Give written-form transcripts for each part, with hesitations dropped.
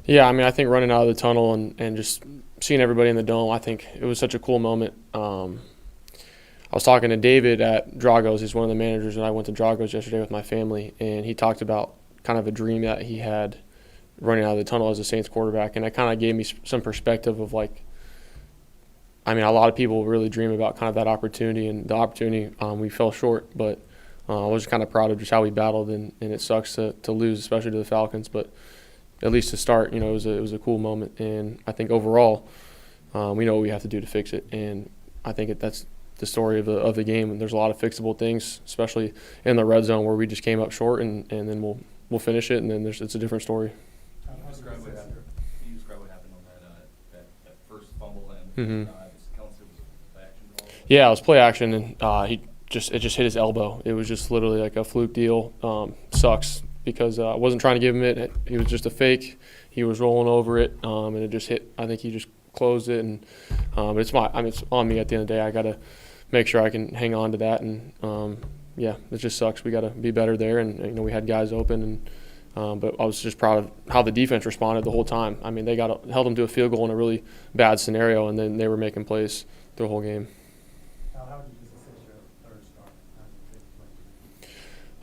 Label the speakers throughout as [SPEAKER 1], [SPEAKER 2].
[SPEAKER 1] Yeah, I mean, I think running out of the tunnel and just seeing everybody in the dome, I think it was such a cool moment. I was talking to David at Drago's. He's one of the managers, and I went to Drago's yesterday with my family, and he talked about kind of a dream that he had running out of the tunnel as a Saints quarterback, and that kind of gave me some perspective of, like, I mean, a lot of people really dream about kind of that opportunity, and the opportunity we fell short, but I was kind of proud of just how we battled, and it sucks to lose, especially to the Falcons, but at least to start, it was a cool moment, and I think overall we know what we have to do to fix it, and I think that's the story of the game. And there's a lot of fixable things, especially in the red zone where we just came up short, and then we'll finish it, and then it's a different story.
[SPEAKER 2] Can you describe what happened on that first fumble and Kelsey was play action ball?
[SPEAKER 1] Yeah, it was play action, and it just hit his elbow. It was just literally like a fluke deal. Sucks because I wasn't trying to give him it. It was just a fake. He was rolling over it, and it just hit. I think he just closed it, and it's on me at the end of the day. I got to make sure I can hang on to that, and yeah, it just sucks. We got to be better there, and we had guys open, and but I was just proud of how the defense responded the whole time. I mean, they held them to a field goal in a really bad scenario, and then they were making plays the whole game.
[SPEAKER 3] How did you assist your third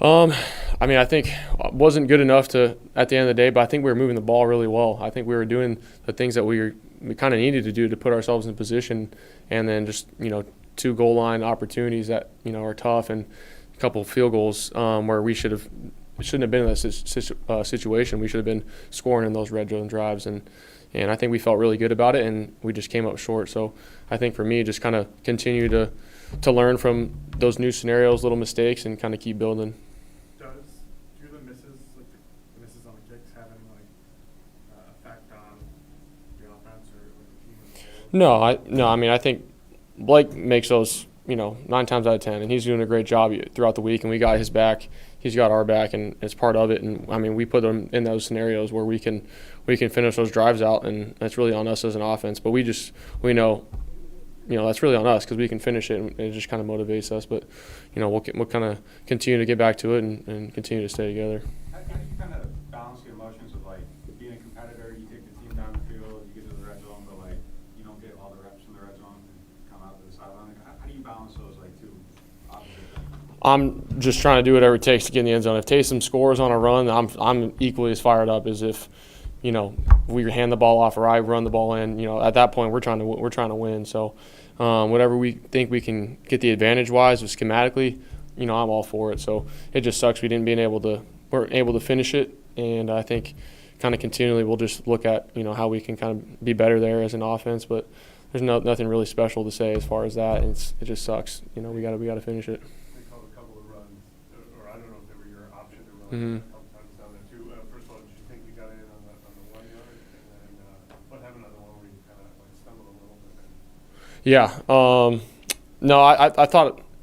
[SPEAKER 3] start?
[SPEAKER 1] I mean, I think it wasn't good enough at the end of the day, but I think we were moving the ball really well. I think we were doing the things that we kind of needed to do to put ourselves in position, and then just, 2 goal line opportunities that, are tough, and a couple of field goals where we shouldn't have been in that situation. We should have been scoring in those red zone drives, and I think we felt really good about it, and we just came up short. So I think for me, just kind of continue to learn from those new scenarios, little mistakes, and kind of keep building.
[SPEAKER 3] Do the misses on the kicks have any effect on the offense or the team?
[SPEAKER 1] No. I mean, I think Blake makes those, 9 times out of 10, and he's doing a great job throughout the week, and we got his back. He's got our back, and it's part of it. And I mean, we put him in those scenarios where we can finish those drives out, and that's really on us as an offense. But we know, that's really on us because we can finish it, and it just kind of motivates us. But we'll kind of continue to get back to it and continue to stay together.
[SPEAKER 4] How do you kind of balance the emotions of being a competitor? You take the team down the field, you get to the red zone, but you don't get all the reps in the red zone and come out to the sideline. How do you balance those two opposite things?
[SPEAKER 1] I'm just trying to do whatever it takes to get in the end zone. If Taysom scores on a run, I'm equally as fired up as if we hand the ball off or I run the ball in. At that point we're trying to win. So whatever we think we can get the advantage wise or schematically, I'm all for it. So it just sucks we weren't able to finish it, and I think kind of continually we'll just look at how we can kind of be better there as an offense. But there's nothing really special to say as far as that. It just sucks. We got to finish it.
[SPEAKER 3] They called a couple of runs, or I don't know if they were your option to run a couple times down there too. First of all, did you think we got in on the 1 yard, and then what happened on the one where you kind of stumbled a little bit?
[SPEAKER 1] Yeah. No,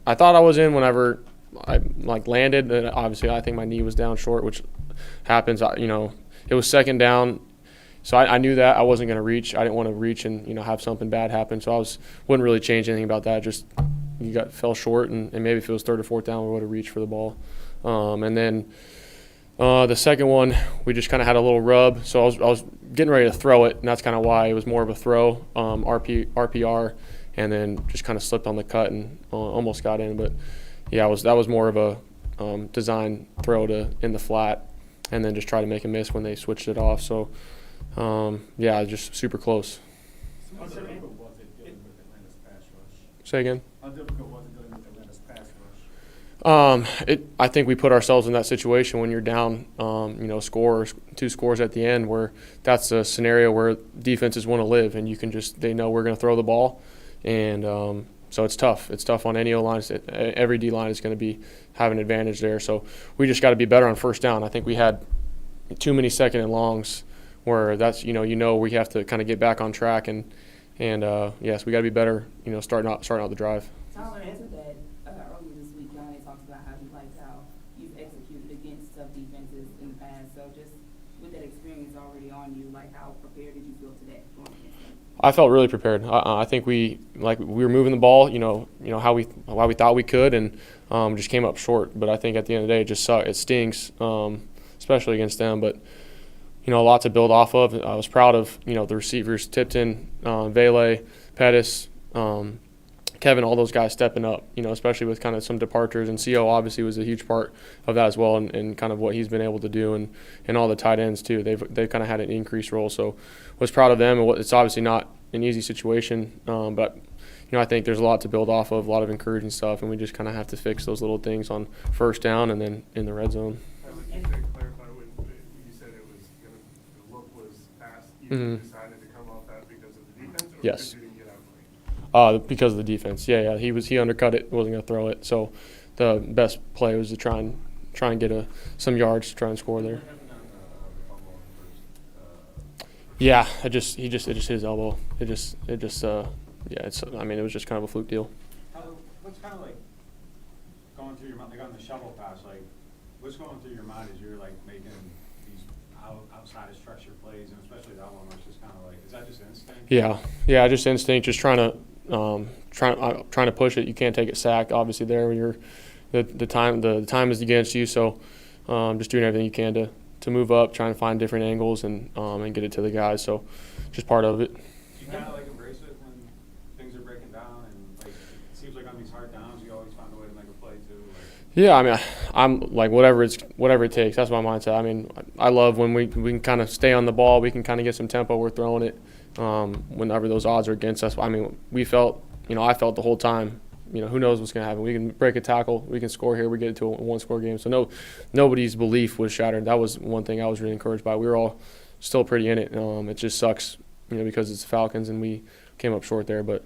[SPEAKER 1] I thought I was in whenever I landed. And obviously, I think my knee was down short, which happens. It was second down, so I knew that I wasn't going to reach. I didn't want to reach and have something bad happen. So wouldn't really change anything about that. Just fell short, and maybe if it was 3rd or 4th down, we would have reached for the ball. And then the second one, we just kind of had a little rub. So I was getting ready to throw it, and that's kind of why it was more of a throw, RPR, and then just kind of slipped on the cut and almost got in. But yeah, that was more of a design throw in the flat, and then just try to make a miss when they switched it off. So yeah, just super close.
[SPEAKER 3] How difficult was it dealing with Atlanta's pass rush?
[SPEAKER 1] Say again?
[SPEAKER 3] How difficult was it dealing with Atlanta's pass rush?
[SPEAKER 1] I think we put ourselves in that situation when you're down, 2 scores at the end, where that's a scenario where defenses want to live, and they know we're going to throw the ball, and so it's tough. It's tough on any O-line. Every D-line is going to have an advantage there. So we just got to be better on first down. I think we had too many second and longs where that's we have to kind of get back on track, and yes, we got to be better. Starting out the drive.
[SPEAKER 5] Tyler answered that earlier this week. Johnny talks about how he likes how you've executed against tough defenses in the past. So just with that experience already on you, how prepared did you feel today going against them?
[SPEAKER 1] I felt really prepared. I think we were moving the ball, how we thought we could, and just came up short. But I think at the end of the day, it just sucked. It stings, especially against them. But a lot to build off of. I was proud of, the receivers, Tipton, Vele, Pettis, Kevin, all those guys stepping up, especially with kind of some departures. And CO obviously was a huge part of that as well, and kind of what he's been able to do, and all the tight ends too. They've kind of had an increased role. So was proud of them. And it's obviously not an easy situation, but I think there's a lot to build off of, a lot of encouraging stuff, and we just kind of have to fix those little things on first down and then in the red zone.
[SPEAKER 3] I would just clarify when you said it was the look was fast. You decided to come off that because of the defense, or
[SPEAKER 1] Yes.
[SPEAKER 3] because you didn't get out clean?
[SPEAKER 1] Because of the defense. Yeah. He undercut it, wasn't going to throw it. So the best play was to try and get some yards to try and score there. Yeah, it just hit his elbow. It was just kind of a fluke deal.
[SPEAKER 4] What's kind of like going through your mind, like on the shovel pass, like what's going through your mind as you're like making these outside of structured plays, and especially that one, where it's just kind of like, is that just instinct?
[SPEAKER 1] Yeah, just instinct, just trying to push it. You can't take it sacked, obviously, there when the time is against you. So just doing everything you can to move up, trying to find different angles and get it to the guys. So just part of it.
[SPEAKER 4] Do you kind of like embrace it when things are breaking down, and like it seems like on these hard downs you always find a way to make a play too?
[SPEAKER 1] Yeah, I mean, I'm like whatever it takes. That's my mindset. I mean, I love when we can kind of stay on the ball. We can kind of get some tempo. We're throwing it whenever those odds are against us. I mean, I felt the whole time. Who knows what's going to happen? We can break a tackle. We can score here. We get it to a one-score game. So nobody's belief was shattered. That was one thing I was really encouraged by. We were all still pretty in it. It just sucks, because it's the Falcons and we came up short there. But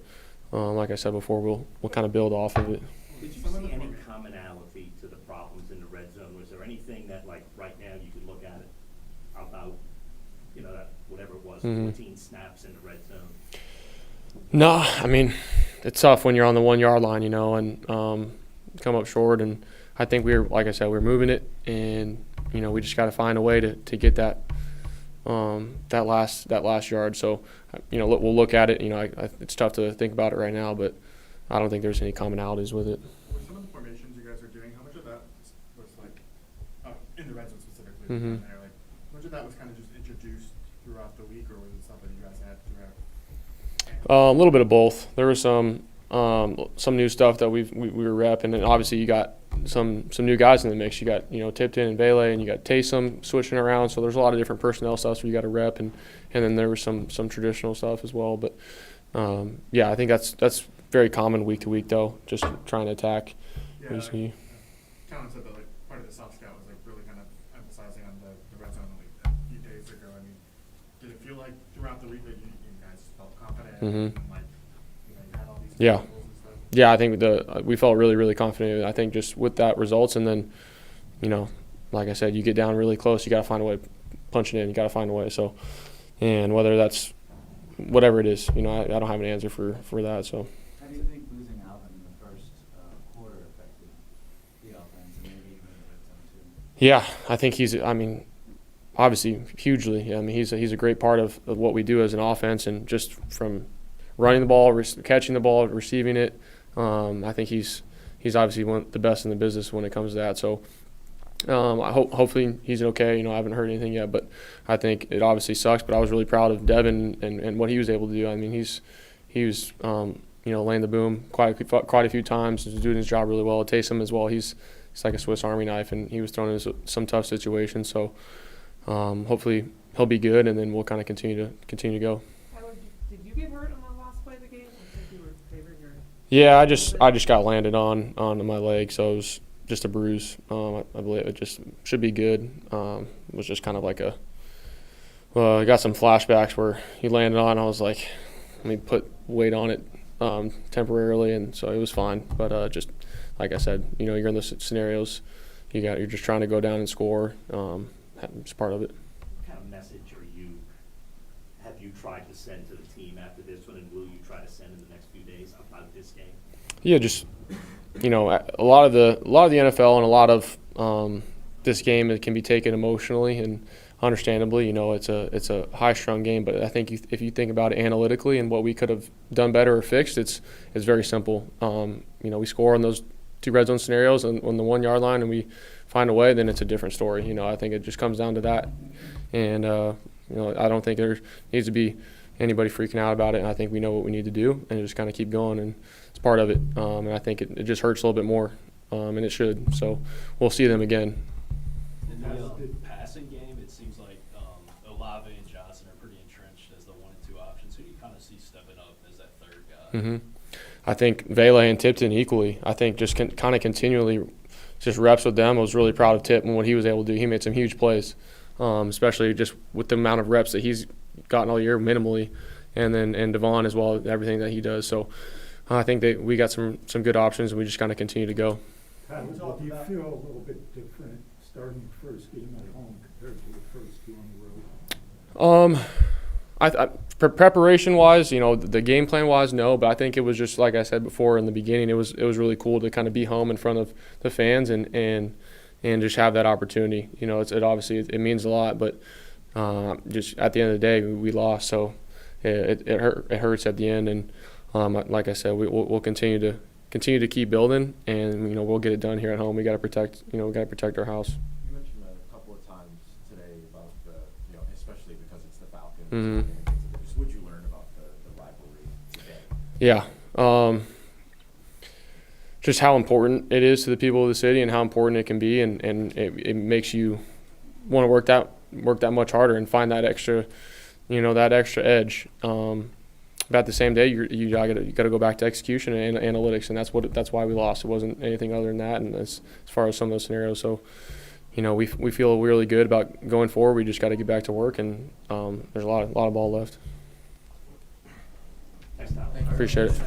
[SPEAKER 1] like I said before, we'll kind of build off of it.
[SPEAKER 6] Did you see any commonality to the problems in the red zone? Was there anything that, like, right now you could look at it about, that whatever it was, 14 snaps in the red zone?
[SPEAKER 1] No, I mean, it's tough when you're on the 1 yard line, and come up short. And I think like I said, we're moving it, and we just got to find a way to get that last yard. So we'll look at it. It's tough to think about it right now, but I don't think there's any commonalities with it.
[SPEAKER 7] With some of the formations you guys are doing, how much of that was like in the red zone specifically?
[SPEAKER 1] Mhm.
[SPEAKER 7] There, like, how much of that was kind of just introduced throughout the week, or was it something you guys had throughout?
[SPEAKER 1] A little bit of both. There was some new stuff that we were repping, and obviously you got some new guys in the mix. You got Tipton and Vele, and you got Taysom switching around. So there's a lot of different personnel stuff where you got to rep, and then there was some traditional stuff as well. But I think that's very common week to week though. Just trying to attack.
[SPEAKER 7] Yeah,
[SPEAKER 1] Basically.
[SPEAKER 7] Talon said that like part of the soft scout was like really kind of emphasizing on the red zone like a few days ago. I mean, did it feel like throughout the week that you guys felt confident and like you had all these
[SPEAKER 1] Yeah.
[SPEAKER 7] goals and stuff?
[SPEAKER 1] Yeah, I think we felt really, really confident. I think just with that results, and then, like I said, you get down really close, you got to find a way to punch it in. You got to find a way. So, and whether that's whatever it is, I don't have an answer for that. So.
[SPEAKER 8] How do you think losing Alvin in the first quarter affected the offense and maybe even the red zone too?
[SPEAKER 1] Yeah, I think obviously hugely. I mean, he's a great part of what we do as an offense, and just from running the ball, catching the ball, receiving it. I think he's obviously the best in the business when it comes to that. So hopefully he's okay. I haven't heard anything yet, but I think it obviously sucks. But I was really proud of Devin and what he was able to do. I mean, he was laying the boom quite a few times, doing his job really well. Taysom as well. He's like a Swiss Army knife, and he was thrown into some tough situations. So hopefully he'll be good, and then we'll kind of continue to go.
[SPEAKER 9] Tyler, did you get hurt on the last play of the game? I think you were favoring your.
[SPEAKER 1] Yeah, I just got landed on my leg, so it was just a bruise. I believe it just should be good. It was just kind of like I got some flashbacks where he landed on. I was like, let me put weight on it temporarily, and so it was fine. But just like I said, you're in those scenarios. You're just trying to go down and score. It's part of it.
[SPEAKER 6] What kind of message have you tried to send to the team after this one, and will you try to send in the next few days about this game?
[SPEAKER 1] Yeah, just a lot of the NFL and a lot of this game, it can be taken emotionally and understandably. It's a high-strung game, but I think if you think about it analytically and what we could have done better or fixed, it's very simple. We score on those red zone scenarios on the 1 yard line and we find a way, then it's a different story. You know, I think it just comes down to that. And, you know, I don't think there needs to be anybody freaking out about it. And I think we know what we need to do and just kind of keep going. And it's part of it. And I think it just hurts a little bit more, and it should. So we'll see them again.
[SPEAKER 10] In the passing game, it seems like Olave and Johnson are pretty entrenched as the 1 and 2 options. Who do you kind of see stepping up as that third guy?
[SPEAKER 1] Mm-hmm. I think Vele and Tipton equally. I think just kind of continually just reps with them. I was really proud of Tip and what he was able to do. He made some huge plays, especially just with the amount of reps that he's gotten all year minimally, and Devon as well, everything that he does. So I think that we got some good options, and we just kind of continue to go.
[SPEAKER 11] Kyle, do you feel a little bit different starting the first game at home compared to the first two on the road? Preparation-wise, you know, the game plan-wise, no. But I think it was just like I said before in the beginning. It was really cool to kind of be home in front of the fans and just have that opportunity. You know, it obviously it means a lot, but just at the end of the day, we lost, so it hurts at the end. And like I said, we'll continue to keep building, and you know we'll get it done here at home. We got to protect our house.
[SPEAKER 12] You mentioned a couple of times today about especially because it's the Falcons.
[SPEAKER 1] Mm-hmm.
[SPEAKER 12] Just what you learned about the rivalry today.
[SPEAKER 1] Yeah. Just how important it is to the people of the city and how important it can be, and it makes you want to work that much harder and find that extra edge. But at the same day, you got to go back to execution and analytics, and that's why we lost. It wasn't anything other than that. And as far as some of those scenarios, so you know we feel really good about going forward. We just got to get back to work, and there's a lot of ball left.
[SPEAKER 6] Thanks, Tom.
[SPEAKER 1] Appreciate it.